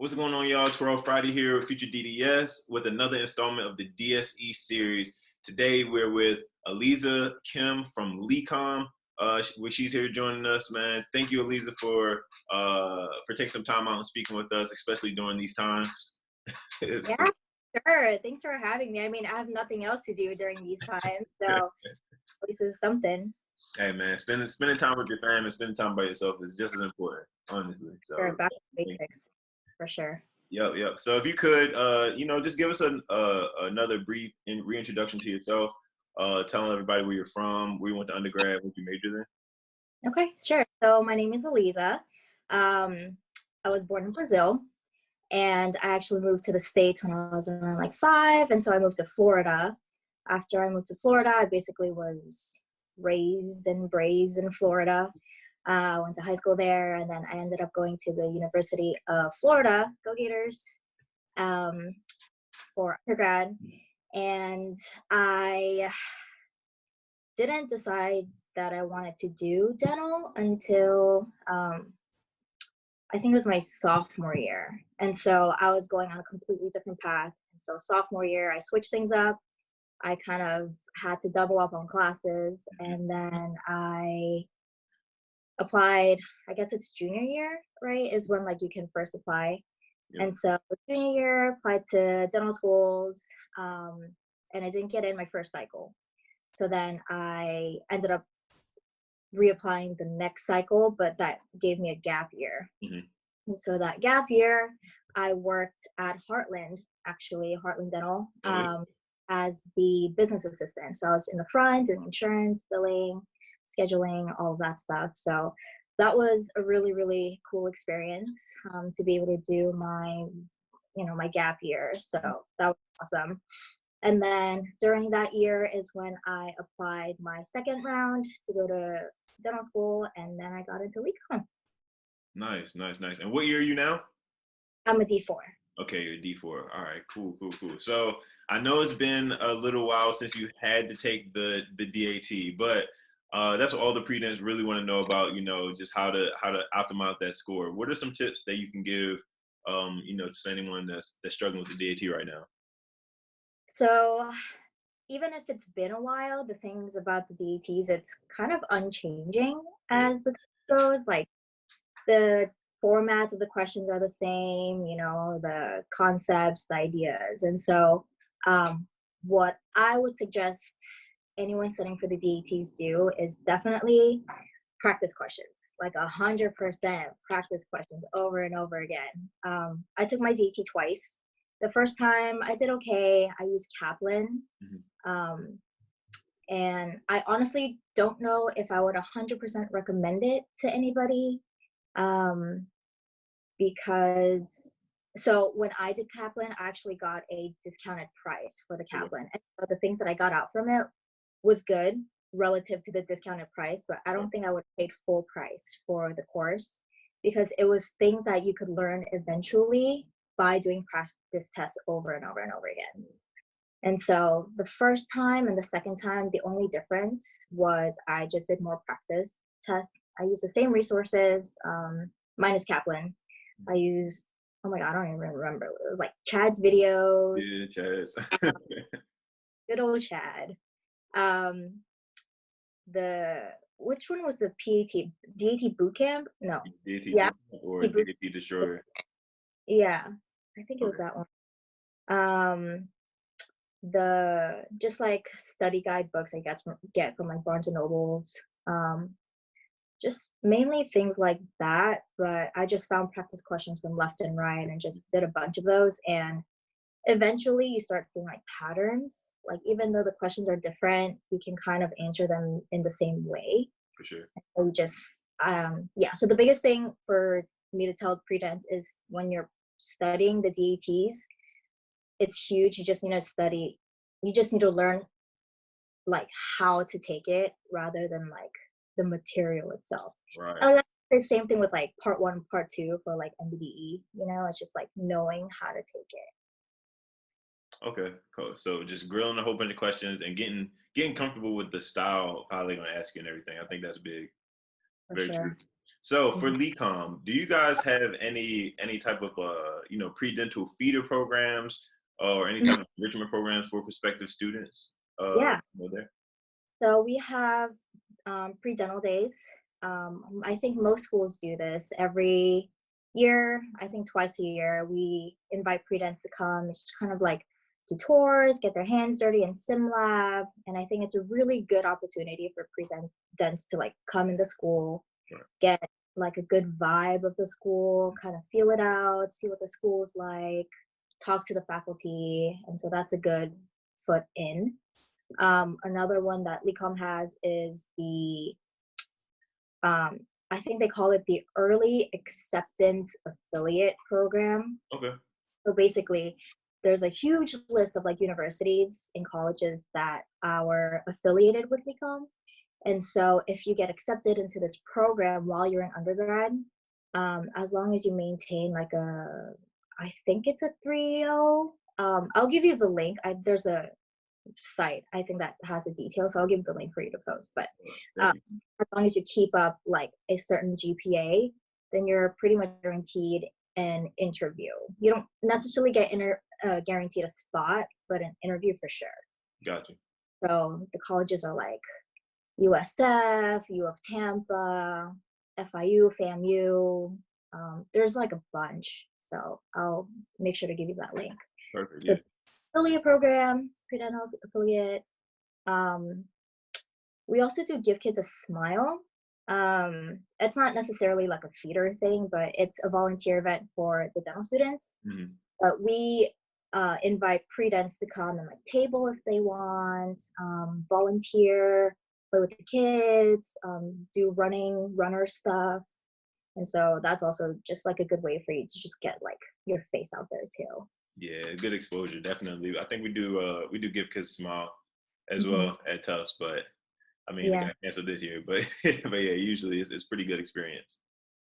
What's going on, y'all? Twirl Friday here with FutureDDS with another installment of the DSE series. Today we're with Eliza Kim from LECOM. She's here joining us, man. Thank you, Eliza, for taking some time out and speaking with us, especially during these times. Yeah, sure. Thanks for having me. I mean, I have nothing else to do during these times, so at least it's something. Hey, man, spending time with your family, spending time by yourself is just as important, honestly. So, Sure, back to basics, for sure. Yep. So if you could, just give us another brief reintroduction to yourself, telling everybody where you're from, where you went to undergrad, what you majored in. Okay, sure. So my name is Eliza. I was born in Brazil, and I actually moved to the States when I was around like 5, and so I moved to Florida. After I moved to Florida, I basically was raised and braised in Florida. Went to high school there, and then I ended up going to the University of Florida, Go Gators, for undergrad. And I didn't decide that I wanted to do dental until I think it was my sophomore year. And so I was going on a completely different path. And so sophomore year, I switched things up. I kind of had to double up on classes, and then I applied. I guess it's junior year, right, is when like you can first apply. Yeah. And so junior year, applied to dental schools, and I didn't get in my first cycle. So then I ended up reapplying the next cycle, but that gave me a gap year. Mm-hmm. And so that gap year, I worked at Heartland Dental, as the business assistant. So I was in the front doing insurance, billing, scheduling, all of that stuff. So that was a really, really cool experience, to be able to do my gap year. So that was awesome. And then during that year is when I applied my second round to go to dental school, and then I got into LECOM. Nice. And what year are you now? I'm a D4. Okay, you're a D4. All right, cool. So I know it's been a little while since you had to take the DAT, but that's what all the pre-dents really want to know about, just how to optimize that score. What are some tips that you can give, to anyone that's struggling with the DAT right now? So even if it's been a while, the things about the DATs, it's kind of unchanging as the time goes. Like the formats of the questions are the same, the concepts, the ideas. And so what I would suggest anyone studying for the DATs do is definitely practice questions, like 100% practice questions over and over again. I took my DAT twice. The first time I did okay. I used Kaplan. Mm-hmm. And I honestly don't know if I would 100% recommend it to anybody, because so when I did Kaplan, I actually got a discounted price for the Kaplan. And so the things that I got out from it was good relative to the discounted price, but I don't think I would have paid full price for the course, because it was things that you could learn eventually by doing practice tests over and over and over again. And so the first time and the second time, the only difference was I just did more practice tests. I used the same resources, minus Kaplan. I used, oh my God, I don't even remember, like Chad's videos. Yeah, Chad's. Good old Chad. Which one was the DAT Bootcamp? No. DAT Yeah. or DAT Destroyer. Yeah, I think it was that one. The just like study guide books I get from like Barnes and Nobles, just mainly things like that. But I just found practice questions from left and right and just did a bunch of those, and eventually you start seeing like patterns. Like even though the questions are different, you can kind of answer them in the same way. For sure. So just so the biggest thing for me to tell pre-dents is when you're studying the DATs, it's huge. You just need to study. You just need to learn like how to take it rather than like the material itself. Right. And the same thing with like part 1, part 2 for like MBDE. It's just like knowing how to take it. Okay, cool. So just grilling a whole bunch of questions and getting comfortable with the style of how they're gonna ask you and everything. I think that's big. For Very sure. true. So for Mhm. LECOM, do you guys have any type of pre-dental feeder programs or any type of enrichment programs for prospective students? Yeah. There. So we have pre-dental days. I think most schools do this every year. I think twice a year. We invite pre-dents to come. It's kind of like do tours, get their hands dirty in sim lab, and I think it's a really good opportunity for pre-dents to like come into school, Right. get like a good vibe of the school, kind of feel it out, see what the school's like, talk to the faculty, and so that's a good foot in. Another one that LECOM has is the, I think they call it the Early Acceptance Affiliate Program. Okay. So basically, there's a huge list of like universities and colleges that are affiliated with LECOM. And so if you get accepted into this program while you're in undergrad, as long as you maintain like I think it's a 3.0. I'll give you the link. There's a site I think that has a detail, so I'll give the link for you to post. But Thank you. as long as you keep up like a certain GPA, then you're pretty much guaranteed an interview. You don't necessarily get guaranteed a spot, but an interview for sure. Gotcha. So the colleges are like USF, U of Tampa, FIU, FAMU. There's like a bunch, so I'll make sure to give you that link. Perfect. So Yeah. affiliate program, pre-dental affiliate. We also do Give Kids a Smile. It's not necessarily like a feeder thing, but it's a volunteer event for the dental students. Mm-hmm. But we invite pre-dents to come and like table if they want, volunteer, play with the kids, do runner stuff. And so that's also just like a good way for you to just get like your face out there too. Yeah, good exposure, definitely. I think we do Give Kids a Smile as Mhm. well at Tufts, but I mean they Yeah, got canceled this year, but but yeah, usually it's pretty good experience.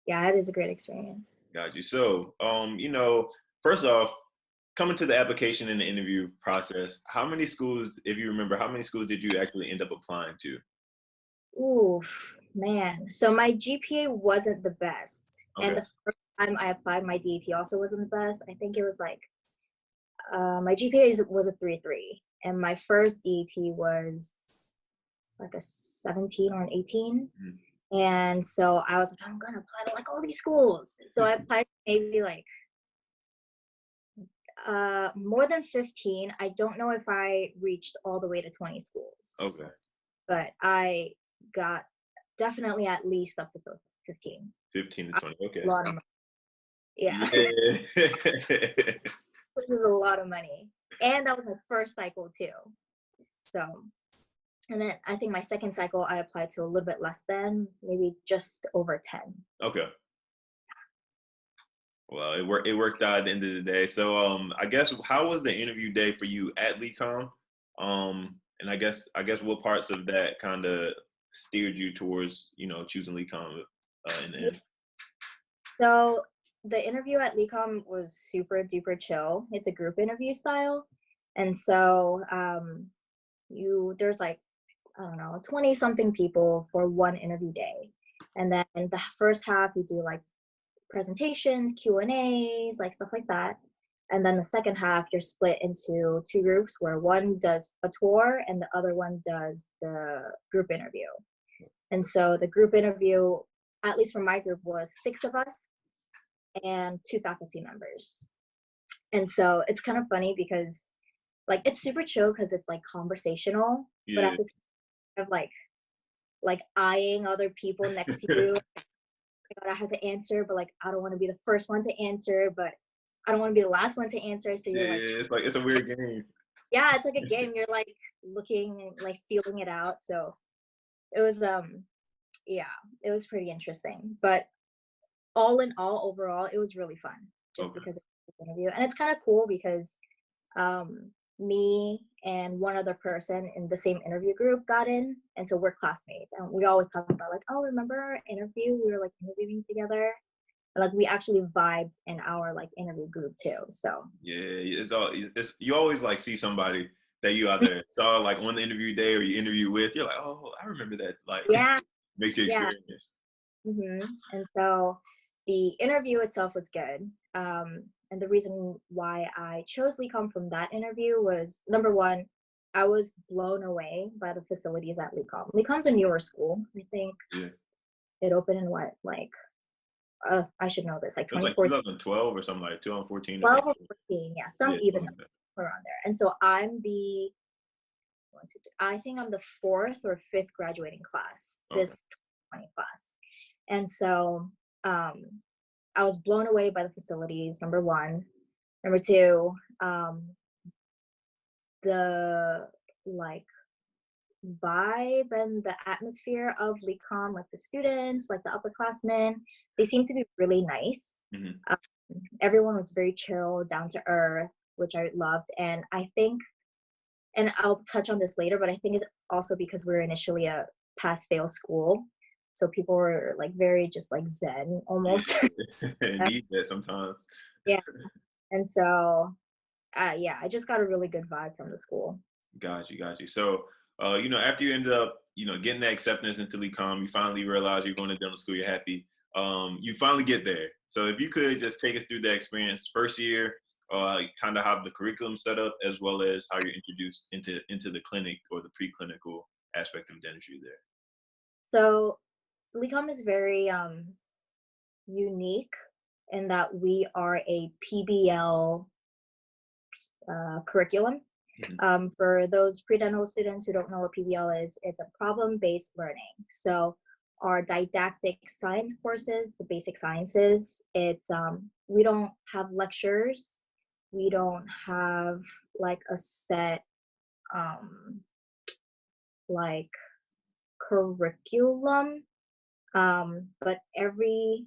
yeah, it is a great experience. Got you. So, first off, coming to the application and the interview process, how many schools, if you remember, how many schools did you actually end up applying to? Oof, man. So my GPA wasn't the best. And Okay. the first time I applied, my DET also wasn't the best. I think it was like my GPA was a 3.3, and my first DET was like a 17 or an 18. Mhm. And so I was like, I'm gonna apply to like all these schools. So I applied to maybe like more than 15. I don't know if I reached all the way to 20 schools, Okay. but I got definitely at least up to 15. 15 to A 20. Okay. lot of money. Yeah, Yeah. which is a lot of money. And that was my first cycle too. So, and then I think my second cycle, I applied to a little bit less than, maybe just over 10. Okay. Well, it worked out at the end of the day. So, I guess how was the interview day for you at LECOM? And I guess what parts of that kind of steered you towards choosing LECOM in the Yeah. end? So the interview at LECOM was super duper chill. It's a group interview style. And so there's like, I don't know, 20 something people for one interview day. And then the first half you do like presentations, Q&As, like stuff like that. And then the second half you're split into two groups where one does a tour and the other one does the group interview. And so the group interview, at least for my group, was 6 of us and 2 faculty members. And so it's kind of funny because like it's super chill because it's like conversational, but Yeah. at the same time of like eyeing other people next to you. God, I have to answer, but like I don't want to be the first one to answer, but I don't want to be the last one to answer. So you're like, Yeah, it's a weird game. yeah, it's like a game. You're like looking, like feeling it out. So it was yeah, it was pretty interesting. But all in all, overall, it was really fun just Okay. because of the interview. And it's kind of cool because me and one other person in the same interview group got in. And so we're classmates. And we always talk about like, oh, remember our interview? We were like interviewing together. And, like we actually vibed in our like interview group too. So Yeah, it's you always like see somebody that you either saw like on the interview day or you interview with. You're like, oh, I remember that. Like yeah, makes your yeah. experience. And so the interview itself was good. And the reason why I chose LECOM from that interview was, number one, I was blown away by the facilities at LECOM. LECOM's a newer school. I think Yeah. it opened in what, like, I should know this, like It was like 2014, 2012 or something, like 2014 or 12 or something. 14, yeah, some Yeah, even something like that. around there. And so I'm the, I think I'm the fourth or fifth graduating class, Okay. this 2020 class. And so um, I was blown away by the facilities, number one. Number two, the like vibe and the atmosphere of LECOM, like the students, like the upperclassmen, they seem to be really nice. Mm-hmm. Um, Everyone was very chill, down to earth, which I loved. And I think, and I'll touch on this later, but I think it's also because we were initially a pass-fail school. So people were like very just like zen almost. Yeah. Need that sometimes. Yeah. And so, yeah, I just got a really good vibe from the school. Got you. So, after you ended up, getting that acceptance into LECOM, you finally realize you're going to dental school. You're happy. You finally get there. So, if you could just take us through that experience, first year, kind of how the curriculum set up, as well as how you're introduced into the clinic or the preclinical aspect of dentistry there. So LECOM is very unique in that we are a PBL curriculum. Mm-hmm. For those pre-dental students who don't know what PBL is, it's a problem-based learning. So our didactic science courses, the basic sciences, it's we don't have lectures, we don't have like a set like curriculum, but every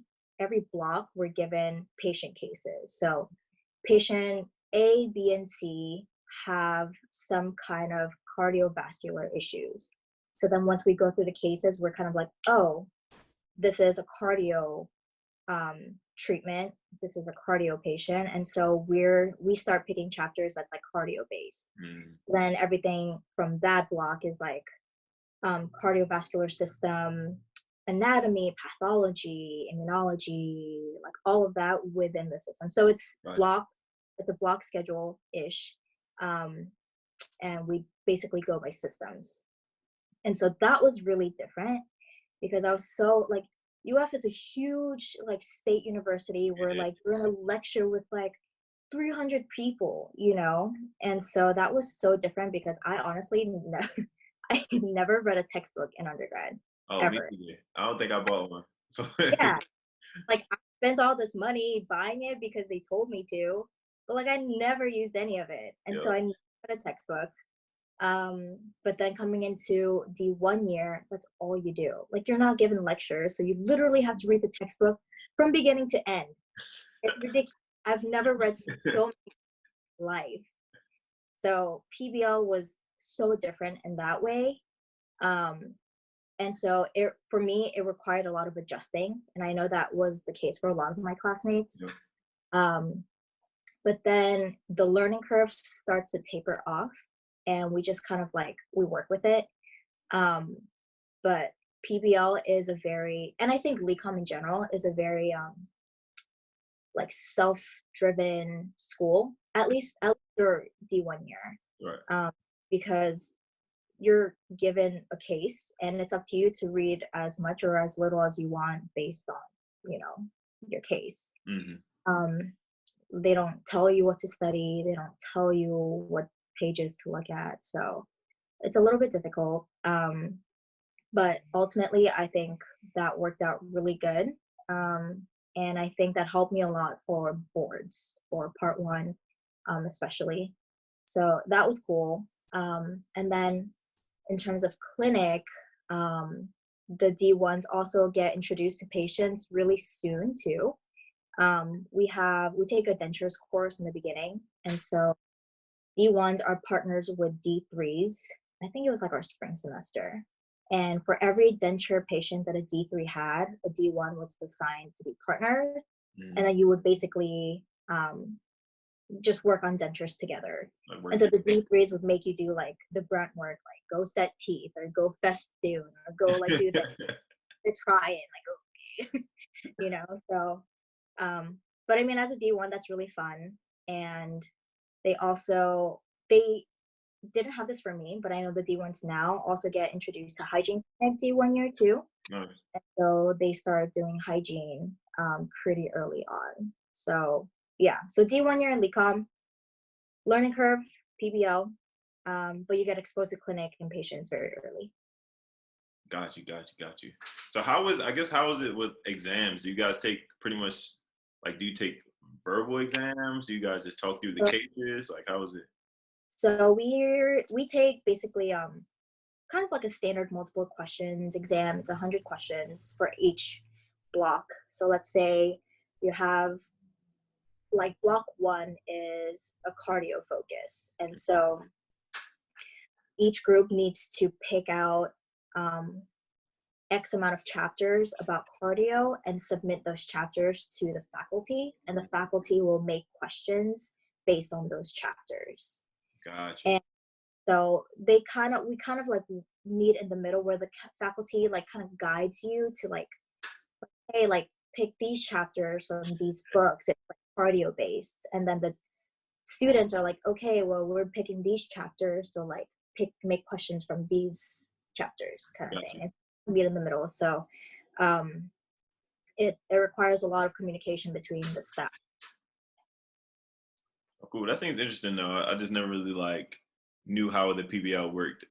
block we're given patient cases. So patient A, B, and C have some kind of cardiovascular issues. So then once we go through the cases, we're kind of like, oh, this is a cardio treatment. This is a cardio patient. And so we start picking chapters that's like cardio based. Mm-hmm. Then everything from that block is like cardiovascular system, anatomy, pathology, immunology, like all of that within the system. So it's a block schedule ish, and we basically go by systems. And so that was really different because I was so like, UF is a huge like state university where like you're in a lecture with like 300 people, and so that was so different because I honestly I never read a textbook in undergrad. Oh, me Ever. either. I don't think I bought one. So Yeah. Like I spent all this money buying it because they told me to, but like I never used any of it. And so I never read a textbook. But then coming into D1 year, that's all you do. Like you're not given lectures, so you literally have to read the textbook from beginning to end. It's ridiculous. I've never read so many in life. So PBL was so different in that way. And so for me, it required a lot of adjusting. And I know that was the case for a lot of my classmates. But then the learning curve starts to taper off and we just kind of like, we work with it. But PBL is and I think LECOM in general is a very like self-driven school, at least your D1 year. Right. Because you're given a case and it's up to you to read as much or as little as you want based on your case. They don't tell you what to study, they don't tell you what pages to look at, so it's a little bit difficult, but ultimately I think that worked out really good, and I think that helped me a lot for boards or part one, especially, so that was cool. And then in terms of clinic, the D1s also get introduced to patients really soon too. We take a dentures course in the beginning, and so D1s are partners with D3s. I think it was like our spring semester. And for every denture patient that a D3 had, a D1 was assigned to be partnered, and then you would basically just work on dentures together. And so the D3s would make you do like the grunt work, like go set teeth or go festoon or go like do the try and like you know. So, but I mean, as a D1, that's really fun. And they also they didn't have this for me, but I know the D1s now also get introduced to hygiene clinic D1 year too. Nice. And so they started doing hygiene pretty early on. So yeah, so D1 year in LECOM, learning curve, PBL, but you get exposed to clinic and patients very early. Got you, got you, got you. So how is it with exams? Do you guys take pretty much like do you take verbal exams? Do you guys just talk through the So, cases? Like how is it? so we take basically kind of like a standard multiple questions exam. It's 100 questions for each block. So let's say you have like block one is a cardio focus. And so each group needs to pick out X amount of chapters about cardio and submit those chapters to the faculty. And the faculty will make questions based on those chapters. Gotcha. And so we kind of like meet in the middle where the faculty like kind of guides you to like, hey, like pick these chapters from these books. It's like cardio based. And then the students are like, okay, well, we're picking these chapters. So like make questions from these chapters kind of Gotcha. thing. And meet in the middle. So it requires a lot of communication between the staff. Oh, cool. That seems interesting though. I just never really like knew how the PBL worked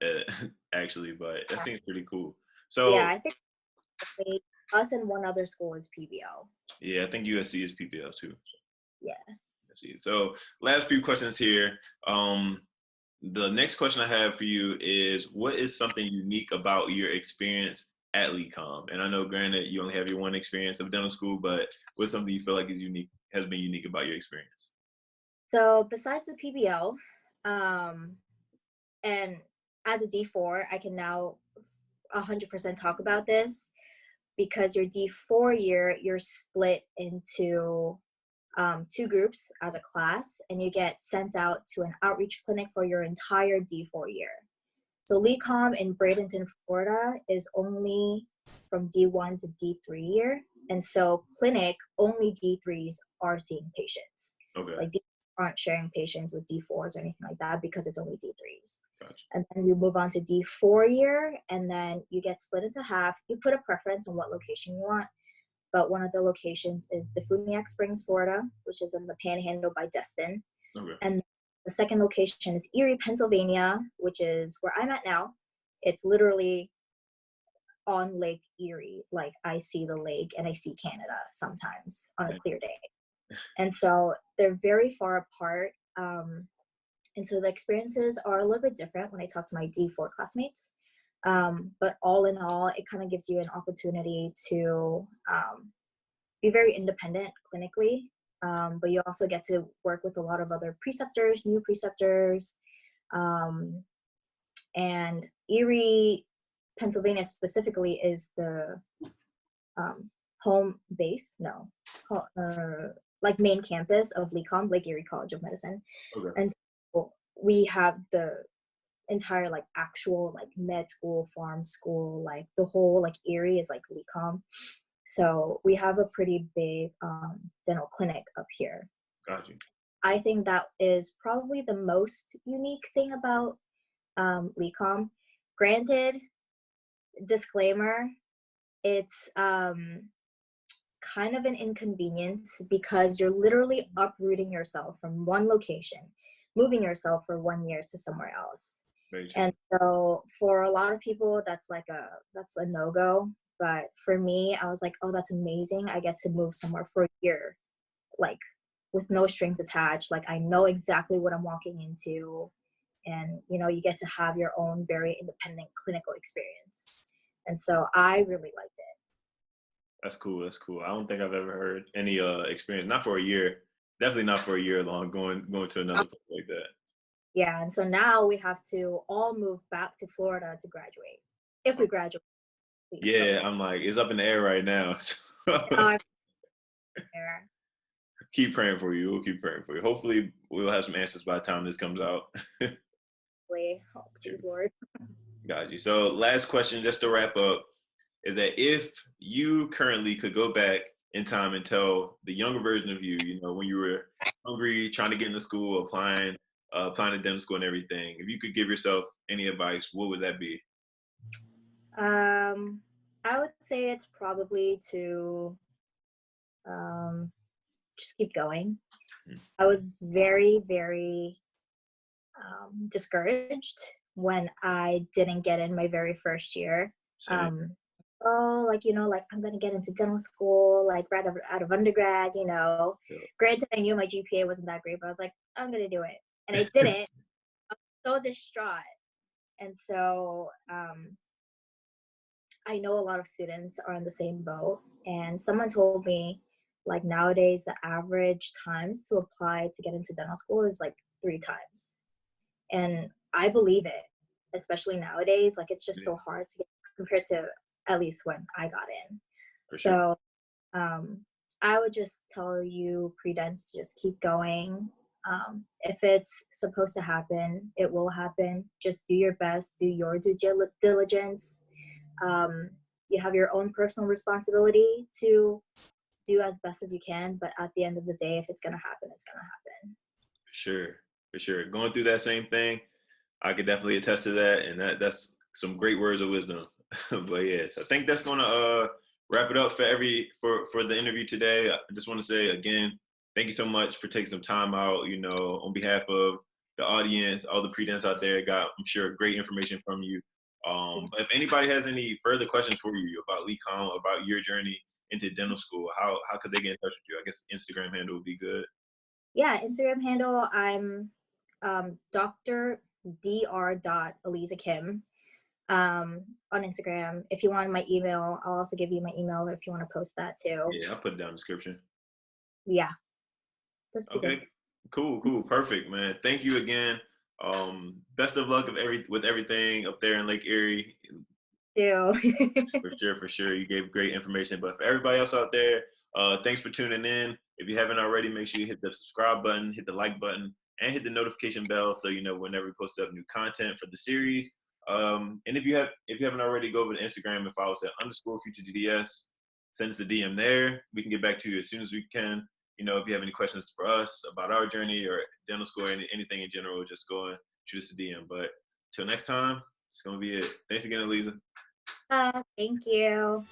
actually, but that seems pretty cool. Yeah, So I think us and one other school is PBL. yeah, I think USC is PBL too. Yeah. So last few questions here. The next question I have for you is, what is something unique about your experience at LECOM? And I know, granted, you only have your one experience of dental school, but what's something you feel like is unique, has been unique about your experience? So besides the PBL, and as a D4, I can now 100% talk about this because your D4 year, you're split into two groups as a class, and you get sent out to an outreach clinic for your entire D4 year. So LECOM in Bradenton, Florida is only from D1 to D3 year. And so clinic, only D3s are seeing patients. Okay. Like D aren't sharing patients with D4s or anything like that because it's only D3s. Gotcha. And then you move on to D4 year, and then you get split into half. You put a preference on what location you want. But one of the locations is Defuniak Springs, Florida, which is in the Panhandle by Destin. Okay. And the second location is Erie, Pennsylvania, which is where I'm at now. It's literally on Lake Erie. Like I see the lake and I see Canada sometimes on a clear day. And so they're very far apart. And so the experiences are a little bit different when I talk to my D4 classmates. But all in all, it kind of gives you an opportunity to be very independent clinically, but you also get to work with a lot of other preceptors, new preceptors, and Erie, Pennsylvania specifically is the home base, like main campus of LECOM, Lake Erie College of Medicine. Okay. And so we have the entire like actual like med school, farm school, like the whole like Erie is like LECOM. So we have a pretty big dental clinic up here. Gotcha. I think that is probably the most unique thing about LECOM. Granted, disclaimer, it's kind of an inconvenience because you're literally uprooting yourself from one location, moving yourself for 1 year to somewhere else. And so for a lot of people, that's a no-go. But for me, I was like, oh, that's amazing. I get to move somewhere for a year, like with no strings attached. Like I know exactly what I'm walking into. And, you know, you get to have your own very independent clinical experience. And so I really liked it. That's cool. That's cool. I don't think I've ever heard any experience, not for a year, definitely not for a year long, going to another place like that. Yeah, and so now we have to all move back to Florida to graduate, if we graduate. Yeah, I'm like, it's up in the air right now. So keep praying for you. We'll keep praying for you. Hopefully, we'll have some answers by the time this comes out. Oh, please, Lord. Got you. So last question, just to wrap up. is that if you currently could go back in time and tell the younger version of you, you know, when you were hungry, trying to get into school, applying to dental school and everything, if you could give yourself any advice, what would that be? Um, I would say it's probably to um, just keep going. Mm. I was very, very discouraged when I didn't get in my very first year. Same. Um, oh, like, like I'm gonna get into dental school, like right out of undergrad. Granted, I knew my GPA wasn't that great, but I was like, I'm gonna do it, and I did it. So distraught, and so I know a lot of students are in the same boat. And someone told me, like nowadays, the average times to apply to get into dental school is like 3 times. And I believe it, especially nowadays. Like it's just Yeah, so hard to get compared to at least when I got in. for sure. So I would just tell you, pre-dents, to just keep going. If it's supposed to happen, it will happen. Just do your best, do your due diligence. um, you have your own personal responsibility to do as best as you can, but at the end of the day, if it's going to happen, it's going to happen. For sure. For sure. Going through that same thing, I could definitely attest to that, and that's some great words of wisdom. But yes, I think that's gonna wrap it up for the interview today. I just want to say again, thank you so much for taking some time out. You know, on behalf of the audience, all the pre-dents out there, got I'm sure great information from you. Yeah, But if anybody has any further questions for you about LECOM, about your journey into dental school, how could they get in touch with you? I guess Instagram handle would be good. yeah, Instagram handle, I'm Dr. Dr. Eliza Kim on Instagram. If you want my email, I'll also give you my email if you want to post that too. Yeah, I'll put it down in the description. Yeah, those two things. Okay, cool, perfect, man. Thank you again. Best of luck with everything up there in Lake Erie. Too. For sure. You gave great information. But for everybody else out there, thanks for tuning in. If you haven't already, make sure you hit the subscribe button, hit the like button, and hit the notification bell so you know whenever we post up new content for the series. And if you haven't already, go over to Instagram and follow us at _FutureDDS. Send us a DM there. We can get back to you as soon as we can. You know, if you have any questions for us about our journey or dental school or anything in general, just go and shoot us a DM. But till next time, it's gonna be it. Thanks again, Eliza. Thank you.